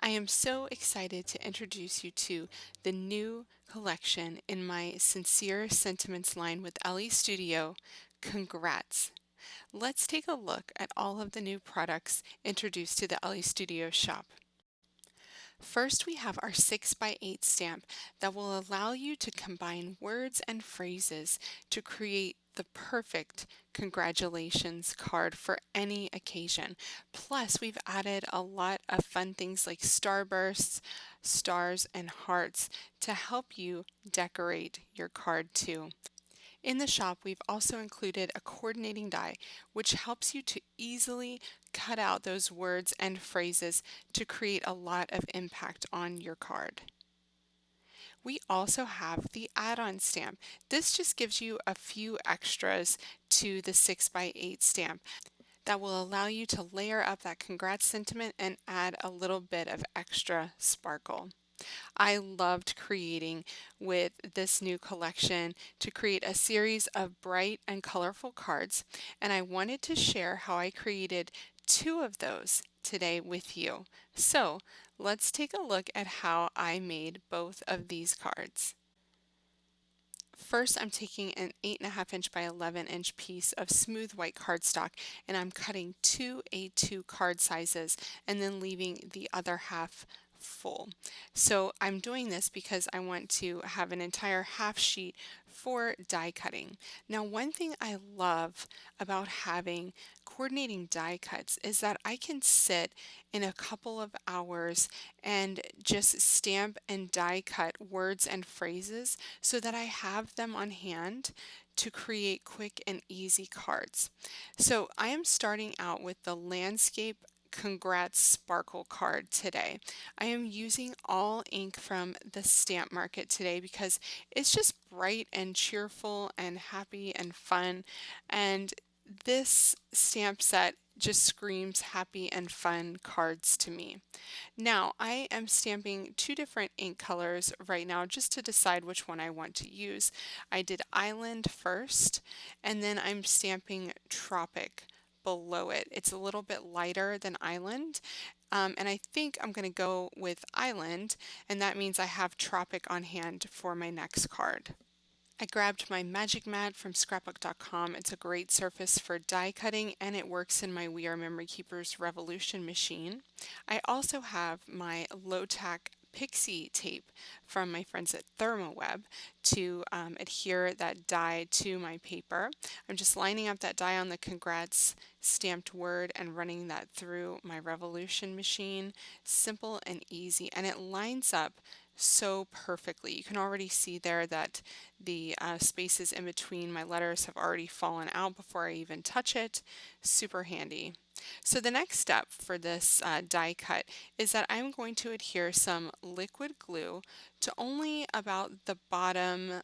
I am so excited to introduce you to the new collection in my Sincere Sentiments line with Elle Studio. Congrats! Let's take a look at all of the new products introduced to the Elle Studio shop. First, we have our 6x8 stamp that will allow you to combine words and phrases to create the perfect congratulations card for any occasion. Plus, we've added a lot of fun things like starbursts, stars, and hearts to help you decorate your card too. In the shop, we've also included a coordinating die, which helps you to easily cut out those words and phrases to create a lot of impact on your card. We also have the add-on stamp. This just gives you a few extras to the 6x8 stamp that will allow you to layer up that congrats sentiment and add a little bit of extra sparkle. I loved creating with this new collection to create a series of bright and colorful cards, and I wanted to share how I created two of those today with you. So let's take a look at how I made both of these cards. First, I'm taking an 8.5" by 11" piece of smooth white cardstock, and I'm cutting two A2 card sizes and then leaving the other half full. So I'm doing this because I want to have an entire half sheet for die cutting. Now, one thing I love about having coordinating die cuts is that I can sit in a couple of hours and just stamp and die cut words and phrases so that I have them on hand to create quick and easy cards. So I am starting out with the landscape Congrats Sparkle card today. I am using all ink from the Stamp Market today because it's just bright and cheerful and happy and fun, and this stamp set just screams happy and fun cards to me. Now, I am stamping two different ink colors right now just to decide which one I want to use. I did Island first, and then I'm stamping Tropic below it. It's a little bit lighter than Island, and I think I'm going to go with Island, and that means I have Tropic on hand for my next card. I grabbed my magic mat from scrapbook.com. It's a great surface for die cutting, and it works in my We Are Memory Keepers Revolution machine. I also have my low-tack pixie tape from my friends at ThermoWeb to adhere that die to my paper. I'm just lining up that die on the congrats stamped word and running that through my Revolution machine. Simple and easy, and it lines up so perfectly. You can already see there that the spaces in between my letters have already fallen out before I even touch it. Super handy. So the next step for this die cut is that I'm going to adhere some liquid glue to only about the bottom,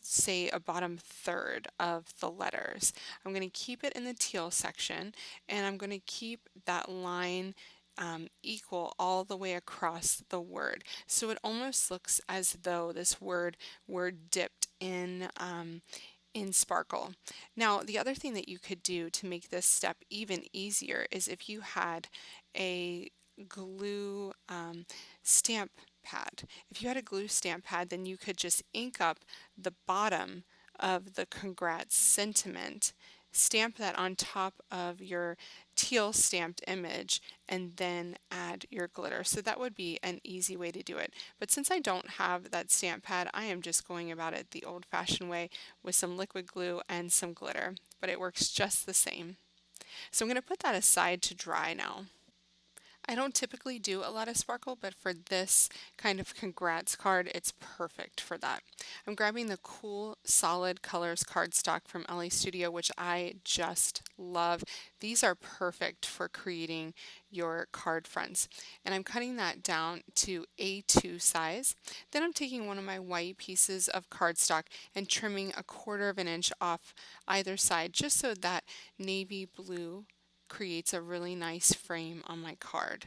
say a bottom third of the letters. I'm going to keep it in the teal section, and I'm going to keep that line equal all the way across the word. So it almost looks as though this word were dipped in sparkle. Now, the other thing that you could do to make this step even easier is if you had a glue stamp pad. If you had a glue stamp pad, then you could just ink up the bottom of the congrats sentiment, stamp that on top of your teal stamped image, and then add your glitter. So that would be an easy way to do it. But since I don't have that stamp pad, I am just going about it the old-fashioned way with some liquid glue and some glitter, but it works just the same. So I'm going to put that aside to dry now. I don't typically do a lot of sparkle, but for this kind of congrats card, it's perfect for that. I'm grabbing the cool solid colors cardstock from Elle Studio, which I just love. These are perfect for creating your card fronts. And I'm cutting that down to A2 size. Then I'm taking one of my white pieces of cardstock and trimming 1/4 inch off either side, just so that navy blue creates a really nice frame on my card.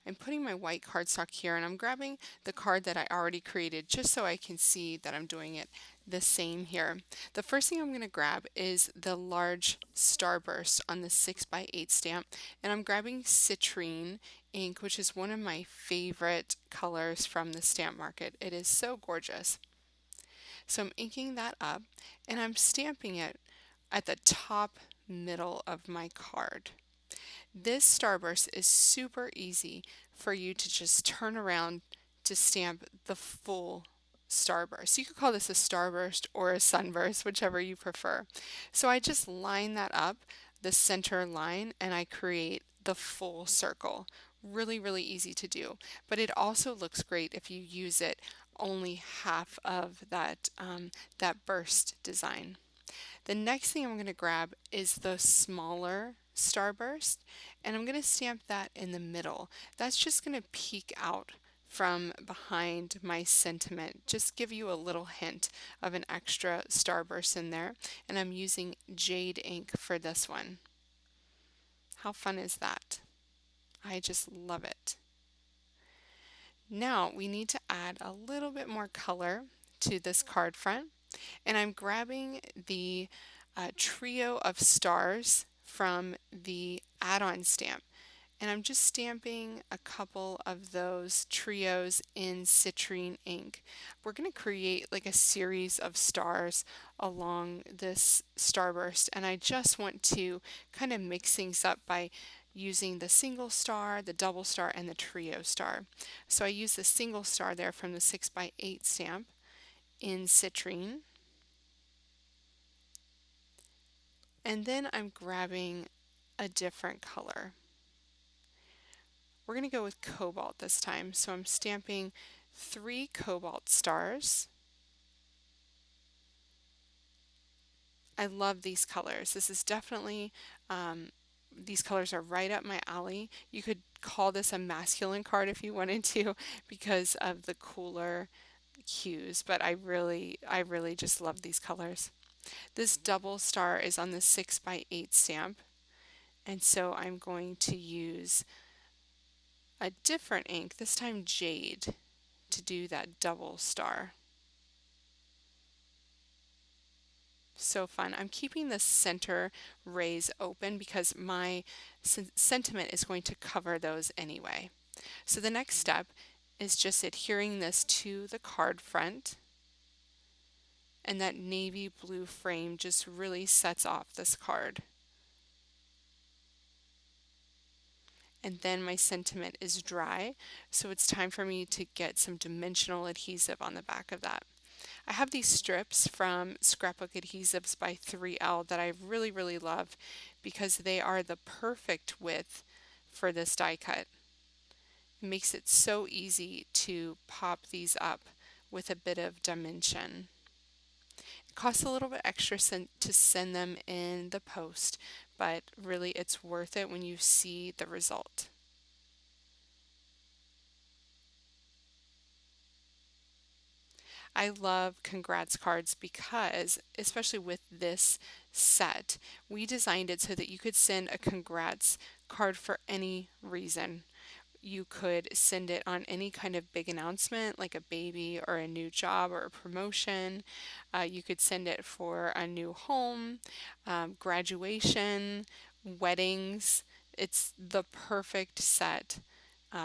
I'm putting my white cardstock here and I'm grabbing the card that I already created just so I can see that I'm doing it the same here. The first thing I'm going to grab is the large starburst on the 6x8 stamp, and I'm grabbing citrine ink, which is one of my favorite colors from the stamp market. It is so gorgeous. So I'm inking that up and I'm stamping it at the top middle of my card. This starburst is super easy for you to just turn around to stamp the full starburst. You could call this a starburst or a sunburst, whichever you prefer. So I just line that up, the center line, and I create the full circle. Really, really easy to do. But it also looks great if you use it only half of that burst design. The next thing I'm going to grab is the smaller starburst, and I'm going to stamp that in the middle. That's just going to peek out from behind my sentiment, just give you a little hint of an extra starburst in there, and I'm using jade ink for this one. How fun is that? I just love it. Now we need to add a little bit more color to this card front, and I'm grabbing the trio of stars from the add-on stamp, and I'm just stamping a couple of those trios in citrine ink. We're going to create like a series of stars along this starburst, and I just want to kind of mix things up by using the single star, the double star, and the trio star. So I use the single star there from the 6x8 stamp in citrine. And then I'm grabbing a different color. We're going to go with cobalt this time. So I'm stamping 3 cobalt stars. I love these colors. This is definitely, these colors are right up my alley. You could call this a masculine card if you wanted to because of the cooler hues, but I really just love these colors. This double star is on the 6x8 stamp, and so I'm going to use a different ink, this time jade, to do that double star. So fun. I'm keeping the center rays open because my sentiment is going to cover those anyway. So the next step is just adhering this to the card front, and that navy blue frame just really sets off this card. And then my sentiment is dry, so it's time for me to get some dimensional adhesive on the back of that. I have these strips from Scrapbook Adhesives by 3Elle that I really love because they are the perfect width for this die cut. It makes it so easy to pop these up with a bit of dimension. It costs a little bit extra to send them in the post, but really it's worth it when you see the result. I love congrats cards because, especially with this set, we designed it so that you could send a congrats card for any reason. You could send it on any kind of big announcement, like a baby or a new job or a promotion. You could send it for a new home, graduation, weddings. It's the perfect set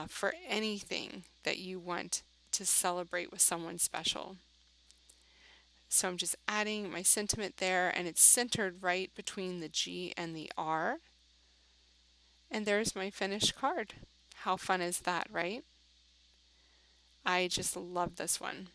for anything that you want to celebrate with someone special. So I'm just adding my sentiment there, and it's centered right between the G and the R. And there's my finished card. How fun is that, right? I just love this one.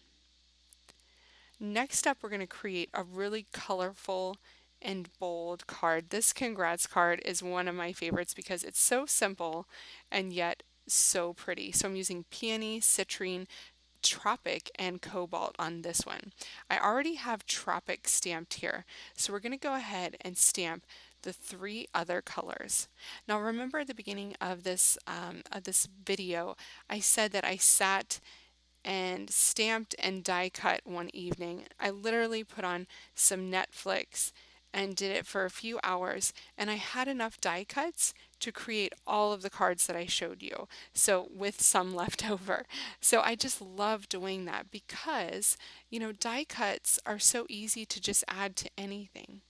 Next up, we're going to create a really colorful and bold card. This congrats card is one of my favorites because it's so simple and yet so pretty. So I'm using peony, citrine, tropic, and cobalt on this one. I already have tropic stamped here, so we're going to go ahead and stamp the 3 other colors. Now remember at the beginning of this video, I said that I sat and stamped and die cut one evening. I literally put on some Netflix and did it for a few hours, and I had enough die cuts to create all of the cards that I showed you, so with some left over. So I just love doing that because, die cuts are so easy to just add to anything.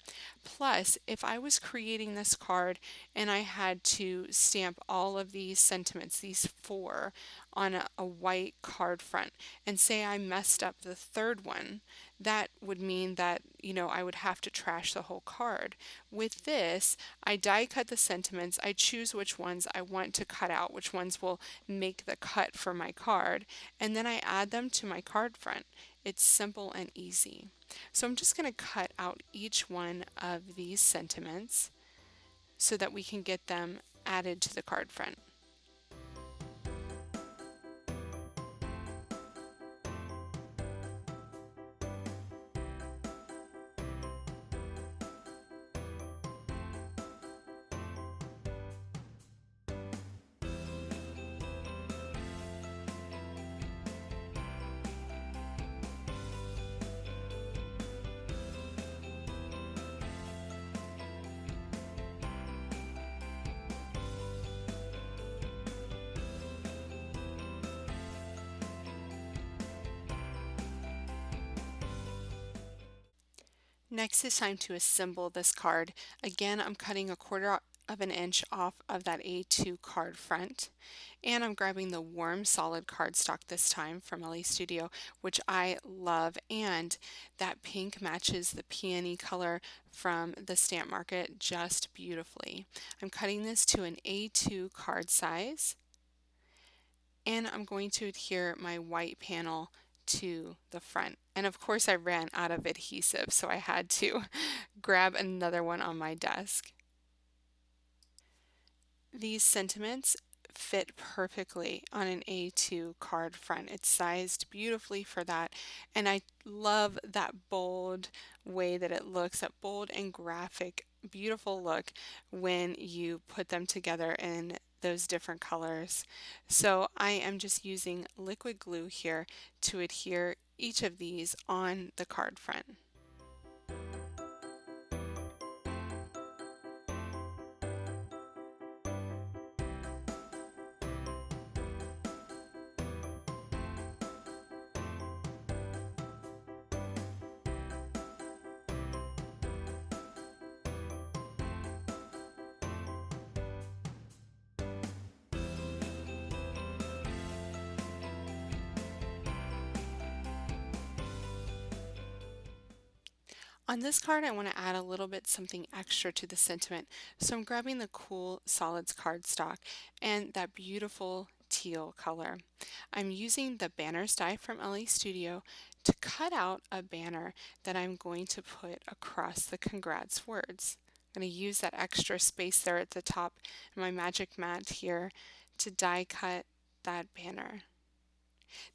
Plus, if I was creating this card and I had to stamp all of these sentiments, these four, on a white card front, and say I messed up the third one, that would mean that, I would have to trash the whole card. With this, I die cut the sentiments, I choose which ones I want to cut out, which ones will make the cut for my card, and then I add them to my card front. It's simple and easy. So I'm just going to cut out each one of these sentiments so that we can get them added to the card front. Next, it's time to assemble this card. Again, I'm cutting 1/4 of an inch off of that A2 card front, and I'm grabbing the warm solid cardstock this time from Elle Studio, which I love, and that pink matches the peony color from the Stamp Market just beautifully. I'm cutting this to an A2 card size, and I'm going to adhere my white panel to the front. And of course I ran out of adhesive, so I had to grab another one on my desk. These sentiments fit perfectly on an A2 card front. It's sized beautifully for that, and I love that bold way that it looks, that bold and graphic, beautiful look when you put them together in those different colors. So I am just using liquid glue here to adhere each of these on the card front. On this card, I want to add a little bit something extra to the sentiment. So I'm grabbing the cool solids cardstock and that beautiful teal color. I'm using the banners die from Elle Studio to cut out a banner that I'm going to put across the congrats words. I'm going to use that extra space there at the top in my magic mat here to die cut that banner.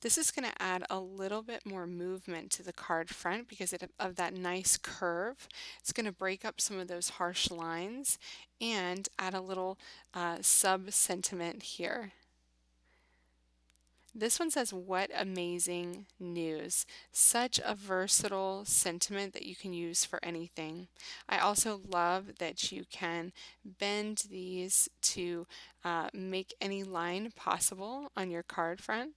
This is going to add a little bit more movement to the card front because of that nice curve. It's going to break up some of those harsh lines and add a little sub-sentiment here. This one says, "What amazing news." Such a versatile sentiment that you can use for anything. I also love that you can bend these to make any line possible on your card front.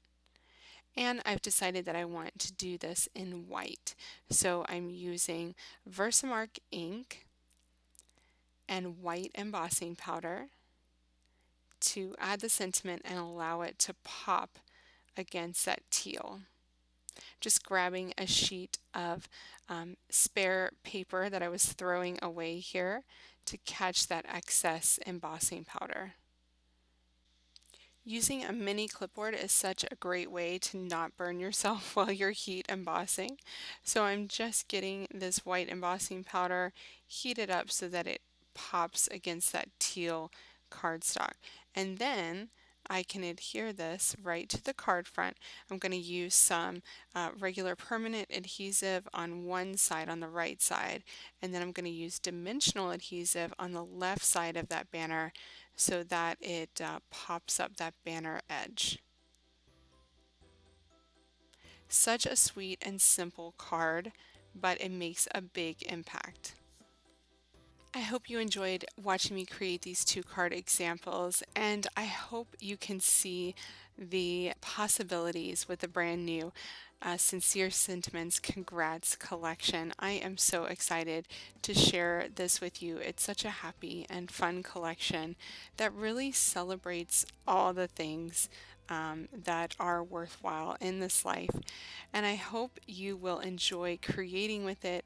And I've decided that I want to do this in white. So I'm using Versamark ink and white embossing powder to add the sentiment and allow it to pop against that teal. Just grabbing a sheet of spare paper that I was throwing away here to catch that excess embossing powder. Using a mini clipboard is such a great way to not burn yourself while you're heat embossing. So I'm just getting this white embossing powder heated up so that it pops against that teal cardstock. And then I can adhere this right to the card front. I'm going to use some regular permanent adhesive on one side, on the right side, and then I'm going to use dimensional adhesive on the left side of that banner so that it pops up that banner edge. Such a sweet and simple card, but it makes a big impact. I hope you enjoyed watching me create these two card examples, and I hope you can see the possibilities with the brand new Sincere Sentiments Congrats collection. I am so excited to share this with you. It's such a happy and fun collection that really celebrates all the things that are worthwhile in this life. And I hope you will enjoy creating with it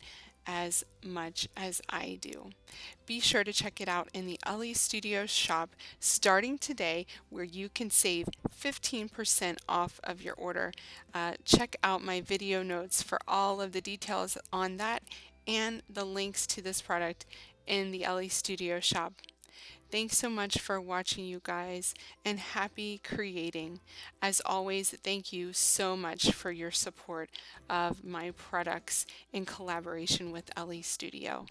as much as I do. Be sure to check it out in the Elle Studios shop starting today, where you can save 15% off of your order. Check out my video notes for all of the details on that and the links to this product in the Elle Studios shop. Thanks so much for watching, you guys, and happy creating. As always, thank you so much for your support of my products in collaboration with Elle Studio.